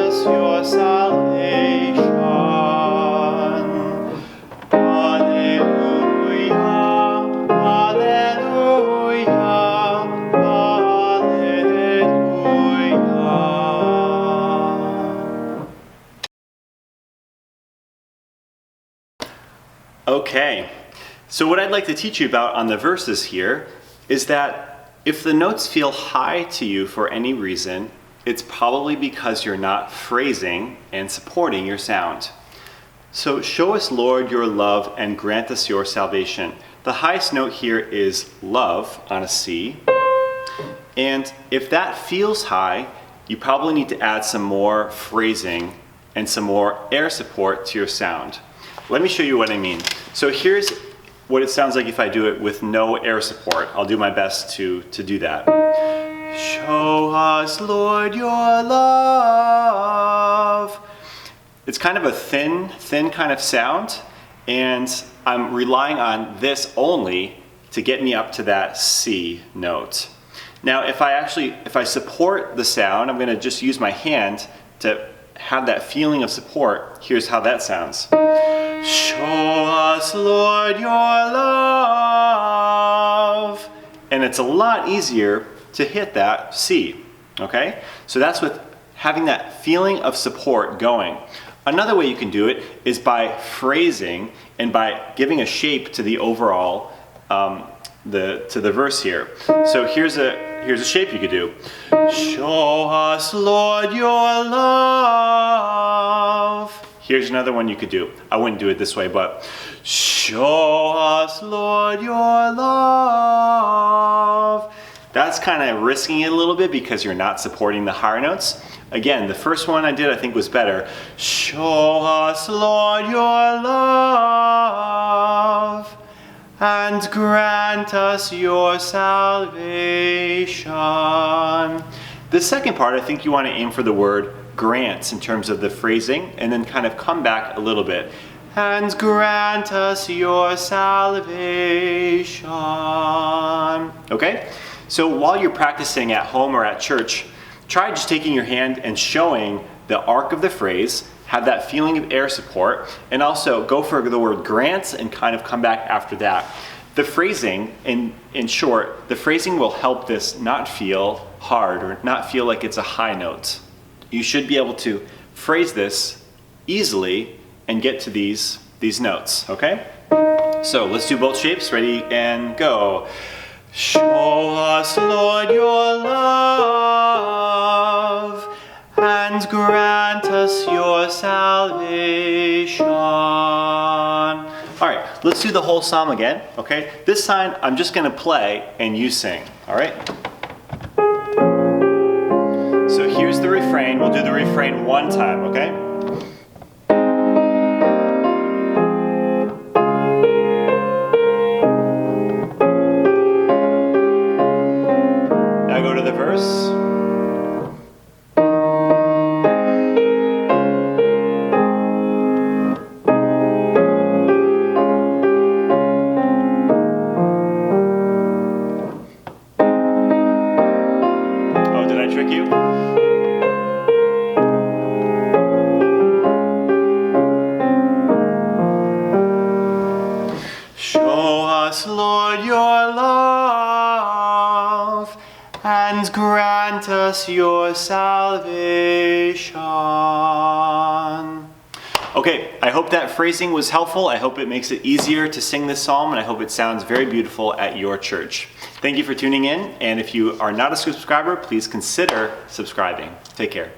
us your salvation. Alleluia, alleluia, alleluia. Okay, so what I'd like to teach you about on the verses here is that if the notes feel high to you for any reason, it's probably because you're not phrasing and supporting your sound. So show us, Lord, your love and grant us your salvation. The highest note here is love on a C. And if that feels high, you probably need to add some more phrasing and some more air support to your sound. Let me show you what I mean. So here's what it sounds like if I do it with no air support. I'll do my best to do that. Show us, Lord, your love. It's kind of a thin kind of sound, and I'm relying on this only to get me up to that C note. Now, if I support the sound, I'm gonna just use my hand to have that feeling of support. Here's how that sounds. Show us, Lord, your love. And it's a lot easier to hit that C, okay? So that's with having that feeling of support going. Another way you can do it is by phrasing and by giving a shape to the overall, to the verse here. So here's a shape you could do. Show us, Lord, your love. Here's another one you could do. I wouldn't do it this way, but show us, Lord, your love. That's kind of risking it a little bit because you're not supporting the higher notes. Again, the first one I did I think was better. Show us, Lord, your love, and grant us your salvation. The second part, I think you want to aim for the word grants in terms of the phrasing, and then kind of come back a little bit. And grant us your salvation. Okay? So while you're practicing at home or at church, try just taking your hand and showing the arc of the phrase, have that feeling of air support, and also go for the word grants and kind of come back after that. The phrasing, in short, the phrasing will help this not feel hard or not feel like it's a high note. You should be able to phrase this easily and get to these notes, okay? So let's do both shapes. Ready and go. Show us, Lord, your love, and grant us your salvation. All right, let's do the whole psalm again, okay? This time, I'm just gonna play and you sing, all right? So here's the refrain. We'll do the refrain one time, okay? Now go to the verse. Oh, did I trick you? Show us, Lord, your love, and grant us your salvation. Okay, I hope that phrasing was helpful. I hope it makes it easier to sing this psalm, and I hope it sounds very beautiful at your church. Thank you for tuning in, and if you are not a subscriber, please consider subscribing. Take care.